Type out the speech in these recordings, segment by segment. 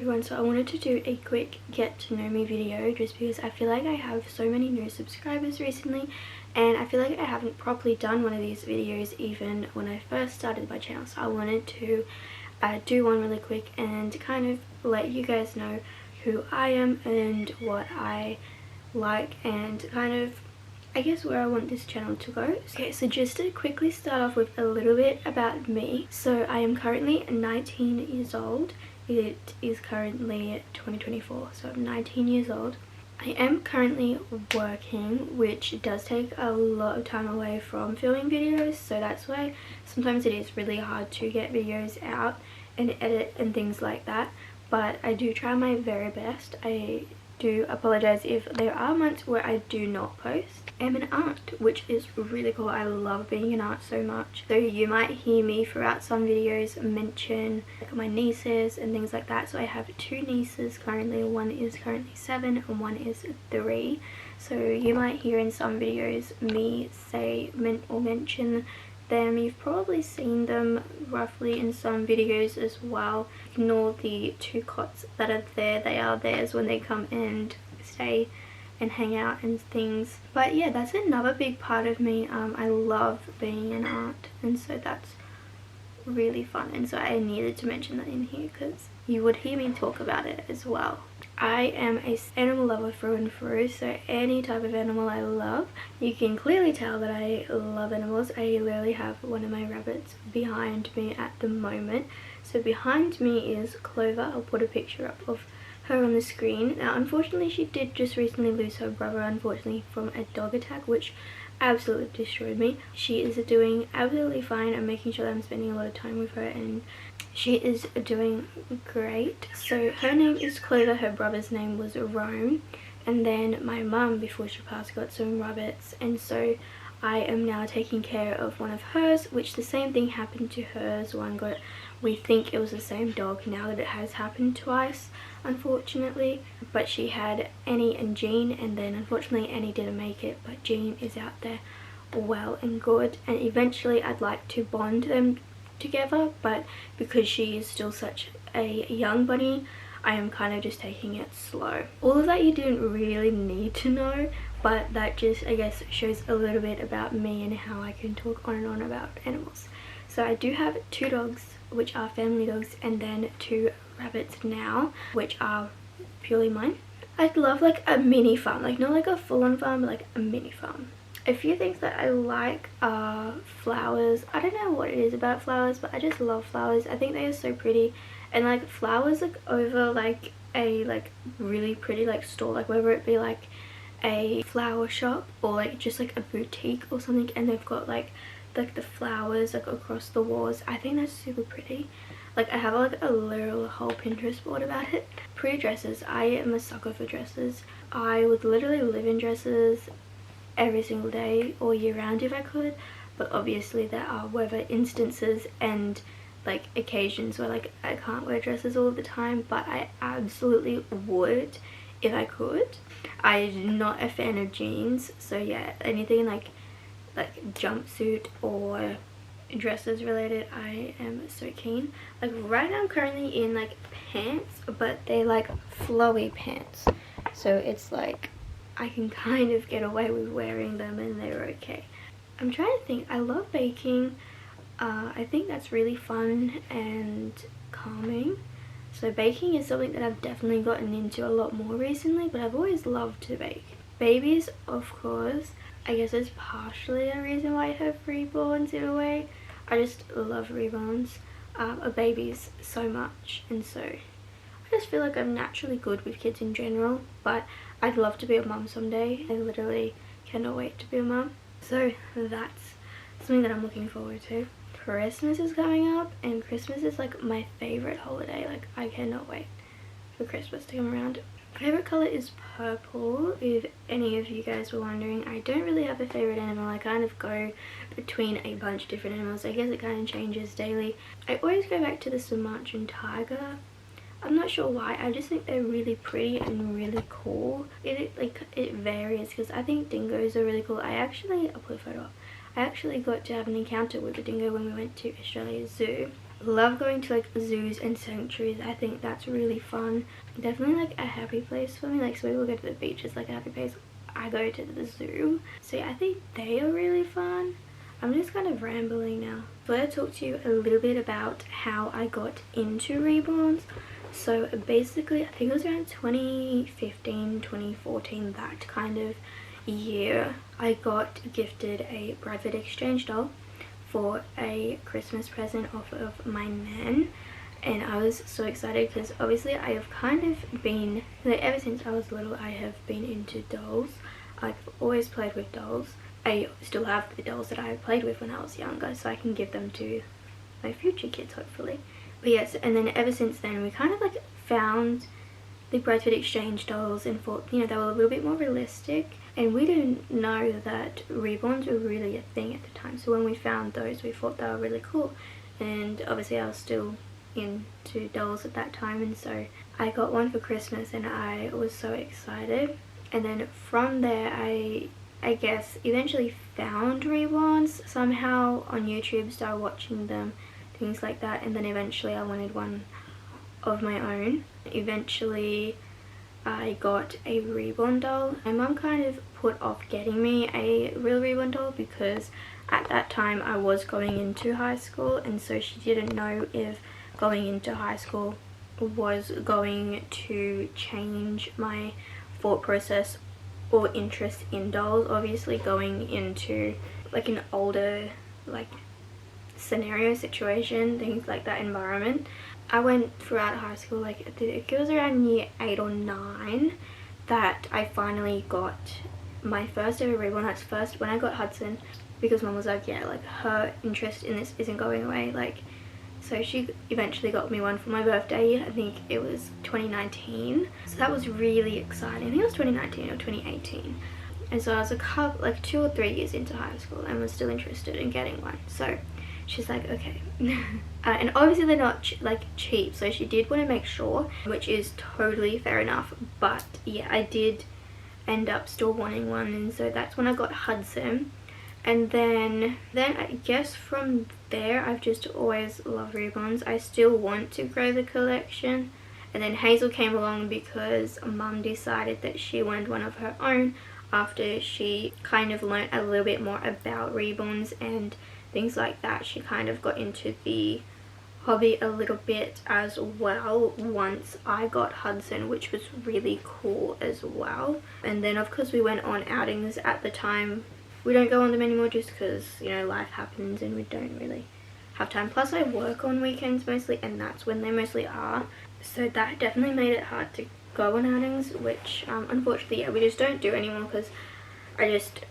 everyone, so I wanted to do a quick get to know me video just because I feel like I have so many new subscribers recently and I feel like I haven't properly done one of these videos even when I first started my channel. So I wanted to do one really quick and kind of let you guys know who I am and what I like and kind of I guess where I want this channel to go. Okay, so just to quickly start off with a little bit about me. So I am currently 19 years old. It is currently 2024, so I'm 19 years old. I am currently working, which does take a lot of time away from filming videos, so that's why sometimes it is really hard to get videos out and edit and things like that. But I do try my very best. I do apologize if there are months where I do not post. I'm an aunt, which is really cool. I love being an aunt so much. So you might hear me throughout some videos mention like my nieces and things like that. So I have two nieces currently. One is currently 7 and one is 3. So you might hear in some videos me say or mention them. You've probably seen them roughly in some videos as well. Ignore the 2 cots that are there. They are theirs when they come and stay and hang out and things. But yeah, that's another big part of me. I love being an aunt, and so that's really fun, and so I needed to mention that in here because you would hear me talk about it as well. I am an animal lover through and through, so any type of animal I love. You can clearly tell that I love animals. I literally have one of my rabbits behind me at the moment. So behind me is Clover. I'll put a picture up of her on the screen. Now unfortunately she did just recently lose her brother, unfortunately from a dog attack, which absolutely destroyed me. She is doing absolutely fine. I'm making sure that I'm spending a lot of time with her and she is doing great. So her name is Clover, her brother's name was Rome, and then my mum before she passed got some rabbits, and so I am now taking care of one of hers, which the same thing happened to hers. We think it was the same dog now that it has happened twice, unfortunately. But she had Annie and Jean, and then unfortunately Annie didn't make it, but Jean is out there well and good, and eventually I'd like to bond them together, but because she is still such a young bunny, I am kind of just taking it slow. All of that you didn't really need to know, but that just I guess shows a little bit about me and how I can talk on and on about animals. So I do have 2 dogs which are family dogs, and then 2 rabbits now which are purely mine. I'd love like a mini farm, like not like a full-on farm but like a mini farm. A few things that I like are flowers. I don't know what it is about flowers, but I just love flowers. I think they are so pretty, and like flowers like over like a like really pretty like store, like whether it be like a flower shop or like just like a boutique or something, and they've got like the flowers like across the walls. I think that's super pretty. Like I have like a literal whole Pinterest board about it. Pretty dresses. I am a sucker for dresses. I would literally live in dresses every single day all year round if I could, but obviously there are weather instances and like occasions where like I can't wear dresses all the time, but I absolutely would if I could. I'm not a fan of jeans, so yeah, anything like jumpsuit or dresses related I am so keen. Like right now I'm currently in like pants, but they're like flowy pants, so it's like I can kind of get away with wearing them and they're okay. I'm trying to think. I love baking. I think that's really fun and calming. So baking is something that I've definitely gotten into a lot more recently, but I've always loved to bake. Babies, of course. I guess it's partially a reason why I have reborns in a way. I just love reborns of babies so much, and so I just feel like I'm naturally good with kids in general, but I'd love to be a mum someday. I literally cannot wait to be a mum. So that's something that I'm looking forward to. Christmas is coming up, and Christmas is like my favorite holiday. Like I cannot wait for Christmas to come around. Favorite color is purple, if any of you guys were wondering. I don't really have a favorite animal. I kind of go between a bunch of different animals. I guess it kind of changes daily. I always go back to the Sumatran tiger. I'm not sure why. I just think they're really pretty and really cool. It varies because I think dingoes are really cool. I'll put a photo up. I actually got to have an encounter with a dingo when we went to Australia Zoo. love going to like zoos and sanctuaries. I think that's really fun. Definitely like a happy place for me. Like, so people go to the beach, it's like a happy place. I go to the zoo. So yeah, I think they are really fun. I'm just kind of rambling now. But I'll talk to you a little bit about how I got into Reborns. So basically, I think it was around 2015, 2014, that kind of year, I got gifted a Bradford exchange doll for a Christmas present off of my nan. And I was so excited because obviously I have kind of been, like, ever since I was little, I have been into dolls. I've always played with dolls. I still have the dolls that I played with when I was younger, so I can give them to my future kids hopefully. But yes, and then ever since then we kind of like found the Bradford exchange dolls and thought, you know, they were a little bit more realistic, and we didn't know that Reborns were really a thing at the time. So when we found those, we thought they were really cool, and obviously I was still into dolls at that time, and so I got one for Christmas and I was so excited. And then from there I guess eventually found Reborns somehow on YouTube, started watching them, things like that, and then eventually I wanted one of my own. Eventually I got a Reborn doll. My mum kind of put off getting me a real Reborn doll because at that time I was going into high school, and so she didn't know if going into high school was going to change my thought process or interest in dolls. Obviously going into like an older like scenario, situation, things like that, environment. I went throughout high school, like I think it was around year 8 or 9 that I finally got my first ever Reborn. That's first when I got Hudson, because mum was like, yeah, like her interest in this isn't going away, like, so she eventually got me one for my birthday. I think it was 2019, so that was really exciting. I think it was 2019 or 2018, and so I was a couple, like 2 or 3 years into high school and was still interested in getting one. So she's like, okay. And obviously they're not like cheap, so she did want to make sure, which is totally fair enough. But yeah, I did end up still wanting one, and so that's when I got Hudson. And then I guess from there I've just always loved Reborns. I still want to grow the collection. And then Hazel came along because mum decided that she wanted one of her own after she kind of learnt a little bit more about Reborns and things like that. She kind of got into the hobby a little bit as well once I got Hudson, which was really cool as well. And then of course we went on outings. At the time we don't go on them anymore just because, you know, life happens and we don't really have time. Plus I work on weekends mostly, and that's when they mostly are, so that definitely made it hard to go on outings, which unfortunately, yeah, we just don't do anymore because I just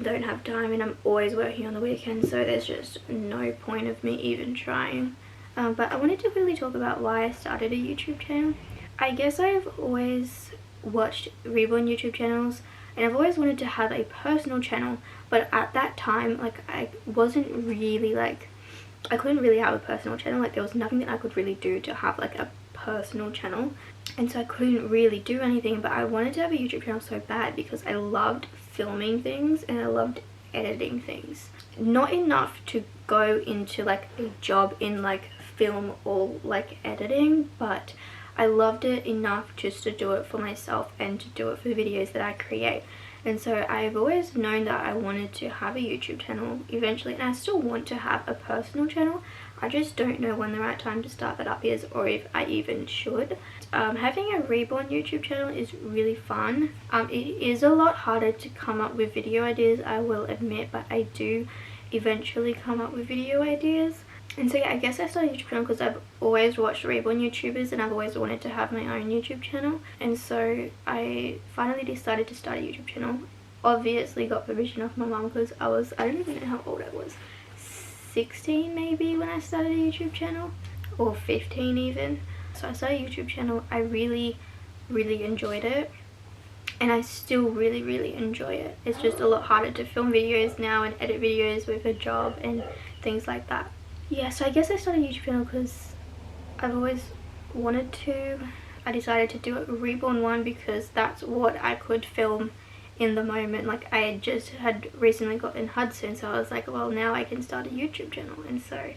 don't have time and I'm always working on the weekends, so there's just no point of me even trying. But I wanted to really talk about why I started a YouTube channel. I guess I've always watched Reborn YouTube channels and I've always wanted to have a personal channel, but at that time, like, I wasn't really like, I couldn't really have a personal channel. Like, there was nothing that I could really do to have like a personal channel, and so I couldn't really do anything. But I wanted to have a YouTube channel so bad because I loved filming things and I loved editing things. Not enough to go into like a job in like film or like editing, but I loved it enough just to do it for myself and to do it for the videos that I create. And so I've always known that I wanted to have a YouTube channel eventually, and I still want to have a personal channel. I just don't know when the right time to start that up is, or if I even should. Having a Reborn YouTube channel is really fun. It is a lot harder to come up with video ideas, I will admit, but I do eventually come up with video ideas. And so yeah, I guess I started a YouTube channel because I've always watched Reborn YouTubers and I've always wanted to have my own YouTube channel. And so I finally decided to start a YouTube channel. Obviously got permission off my mum because I don't even know how old I was. 16 maybe when I started a YouTube channel, or 15 even. So I started a YouTube channel. I really enjoyed it, and I still really enjoy it. It's just a lot harder to film videos now and edit videos with a job and things like that. Yeah, so I guess I started a YouTube channel because I've always wanted to. I decided to do a Reborn one because that's what I could film in the moment. Like, I had recently gotten Hudson, so I was like, well, now I can start a YouTube channel. And so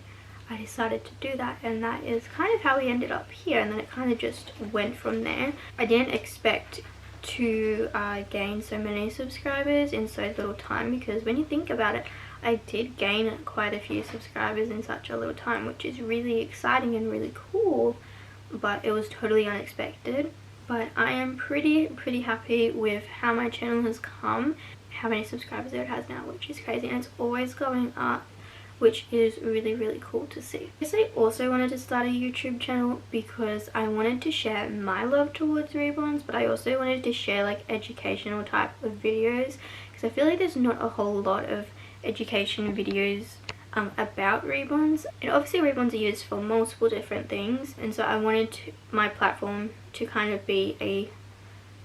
I decided to do that, and that is kind of how we ended up here, and then it kind of just went from there. I didn't expect to gain so many subscribers in so little time, because when you think about it, I did gain quite a few subscribers in such a little time, which is really exciting and really cool, but it was totally unexpected. But I am pretty happy with how my channel has come, how many subscribers it has now, which is crazy, and it's always going up, which is really cool to see. I also wanted to start a YouTube channel because I wanted to share my love towards reborns, but I also wanted to share like educational type of videos, because I feel like there's not a whole lot of education videos about reborns, and obviously reborns are used for multiple different things, and so I wanted my platform to kind of be a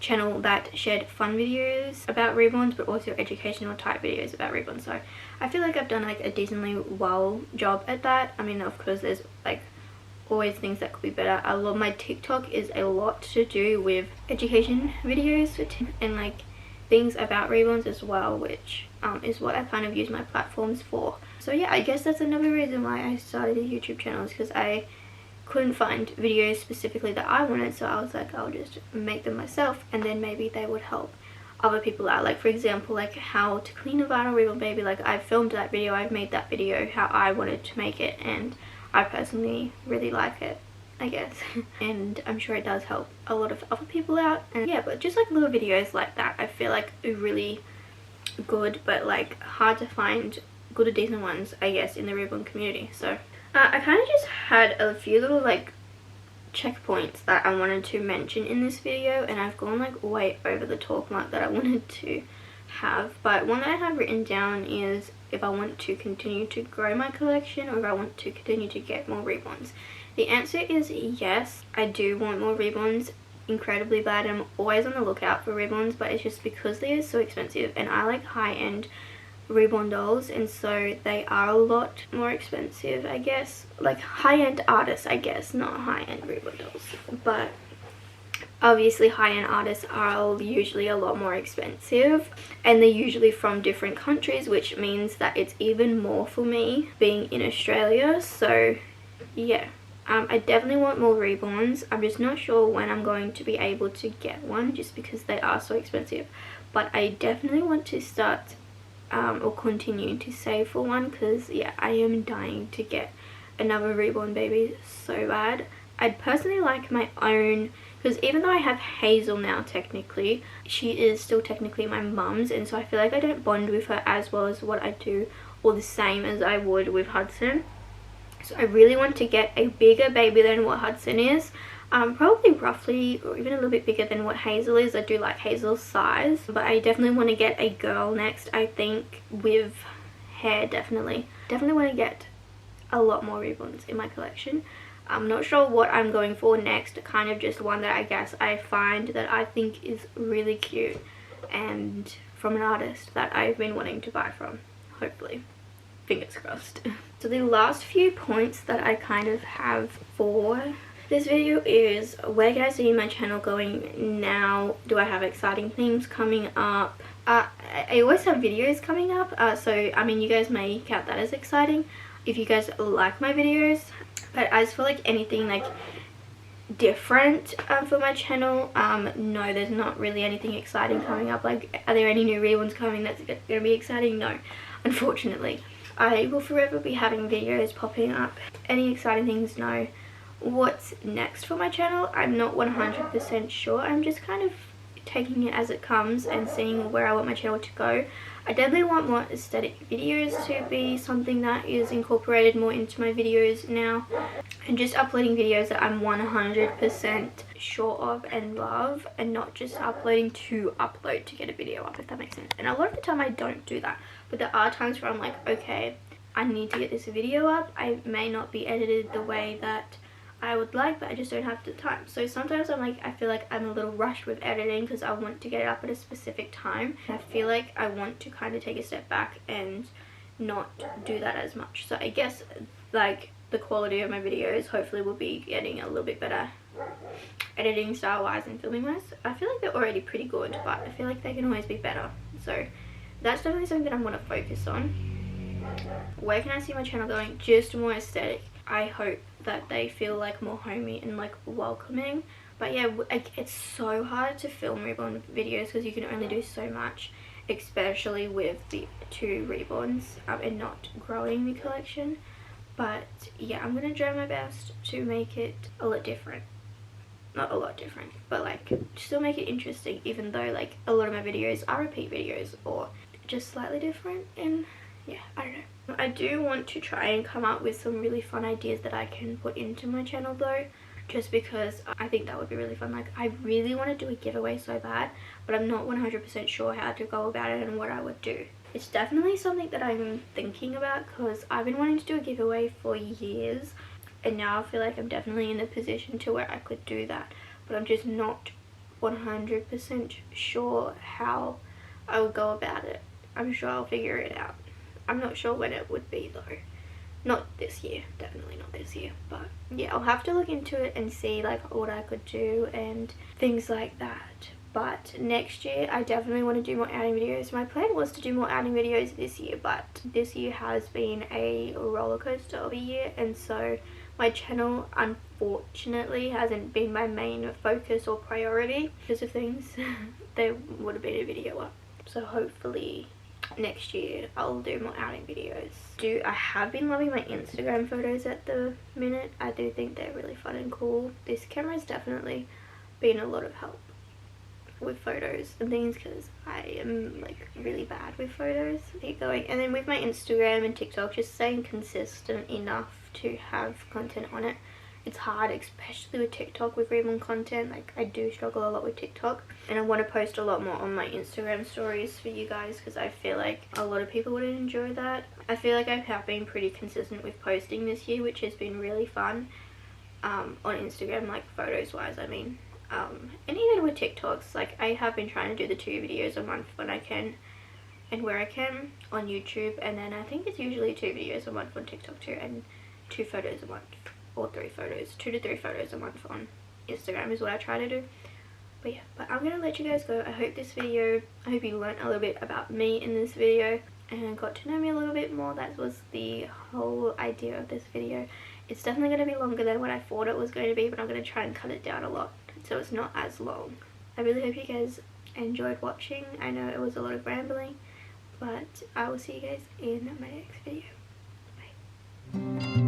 channel that shared fun videos about reborns, but also educational type videos about reborns. So I feel like I've done like a decently well job at that. I mean, of course there's like always things that could be better. I love my TikTok is a lot to do with education videos and like things about reborns as well, which is what I kind of use my platforms for. So yeah, I guess that's another reason why I started a YouTube channel, is because I couldn't find videos specifically that I wanted, so I was like, I'll just make them myself, and then maybe they would help other people out. Like for example, like how to clean a vinyl reborn baby, like I filmed that video, I've made that video how I wanted to make it, and I personally really like it, I guess. And I'm sure it does help a lot of other people out. And yeah, but just like little videos like that, I feel like are really good, but like hard to find good or decent ones, I guess, in the reborn community. So I kind of just had a few little like checkpoints that I wanted to mention in this video, and I've gone like way over the talk mark that I wanted to have. But one that I have written down is if I want to continue to grow my collection, or if I want to continue to get more reborns. The answer is yes, I do want more reborns incredibly bad. I'm always on the lookout for reborns, but it's just because they are so expensive, and I like high-end reborn dolls, and so they are a lot more expensive, I guess. Like high-end artists, I guess, not high-end reborn dolls. But obviously high-end artists are usually a lot more expensive, and they're usually from different countries, which means that it's even more for me being in Australia. So yeah, I definitely want more reborns. I'm just not sure when I'm going to be able to get one, just because they are so expensive. But I definitely want to start or continue to save for one, because yeah, I am dying to get another reborn baby so bad. I'd personally like my own, because even though I have Hazel now, technically she is still technically my mum's, and so I feel like I don't bond with her as well as what I do, or the same as I would with Hudson. So I really want to get a bigger baby than what Hudson is. Probably roughly, or even a little bit bigger than what Hazel is. I do like Hazel's size, but I definitely want to get a girl next, I think, with hair. Definitely want to get a lot more reborns in my collection. I'm not sure what I'm going for next, kind of just one that I guess I find that I think is really cute, and from an artist that I've been wanting to buy from, hopefully. Fingers crossed. So the last few points that I kind of have for this video is, where can I see my channel going now? Do I have exciting things coming up? I always have videos coming up, so I mean, you guys may count that as exciting if you guys like my videos. But as for like anything like different for my channel, no, there's not really anything exciting coming up. Like, are there any new reborns coming that's gonna be exciting? No, unfortunately. I will forever be having videos popping up. Any exciting things? No. What's next for my channel? I'm not 100% sure. I'm just kind of taking it as it comes and seeing where I want my channel to go. I definitely want more aesthetic videos to be something that is incorporated more into my videos now, and just uploading videos that I'm 100% sure of and love, and not just uploading to upload to get a video up, if that makes sense. And a lot of the time I don't do that, but there are times where I'm like, okay, I need to get this video up. I may not be edited the way that I would like, but I just don't have the time. So sometimes I'm like, I feel like I'm a little rushed with editing because I want to get it up at a specific time. I feel like I want to kind of take a step back and not do that as much. So I guess like the quality of my videos hopefully will be getting a little bit better, editing style wise and filming wise. I feel like they're already pretty good, but I feel like they can always be better. So that's definitely something that I want to focus on. where can I see my channel going? Just more aesthetic. I hope that they feel like more homey and like welcoming. But yeah, it's so hard to film Reborn videos because you can only do so much, especially with the 2 Reborns and not growing the collection. But yeah, I'm gonna try my best to make it a lot different. Not a lot different, but like still make it interesting, even though like a lot of my videos are repeat videos or just slightly different. And yeah, I don't know. I do want to try and come up with some really fun ideas that I can put into my channel though, just because I think that would be really fun. Like I really want to do a giveaway so bad, but I'm not 100% sure how to go about it and what I would do. It's definitely something that I'm thinking about because I've been wanting to do a giveaway for years, and now I feel like I'm definitely in a position to where I could do that, but I'm just not 100% sure how I would go about it. I'm sure I'll figure it out. I'm not sure when it would be though. Not this year, definitely not this year, but yeah, I'll have to look into it and see like what I could do and things like that. But next year I definitely want to do more outing videos. My plan was to do more outing videos this year, but this year has been a roller coaster of a year, and so my channel unfortunately hasn't been my main focus or priority because of things. There would have been a video up, so hopefully next year I'll do more outing videos. I have been loving my Instagram photos at the minute. I do think they're really fun and cool. This camera's definitely been a lot of help with photos and things because I am like really bad with photos. Keep going. And then with my Instagram and TikTok, just staying consistent enough to have content on it. It's hard, especially with TikTok, with Reborn content. Like I do struggle a lot with TikTok, and I want to post a lot more on my Instagram stories for you guys because I feel like a lot of people would enjoy that. I feel like I have been pretty consistent with posting this year, which has been really fun on Instagram, like photos wise I mean. And even with TikToks, like I have been trying to do the 2 videos a month when I can and where I can on YouTube, and then I think it's usually 2 videos a month on TikTok too, and 2 photos a month, or 3 photos, 2 to 3 photos a month on Instagram is what I try to do. But yeah, but I'm gonna let you guys go. I hope you learned a little bit about me in this video and got to know me a little bit more. That was the whole idea of this video. It's definitely going to be longer than what I thought it was going to be, but I'm going to try and cut it down a lot so it's not as long. I really hope you guys enjoyed watching. I know it was a lot of rambling, but I will see you guys in my next video. Bye.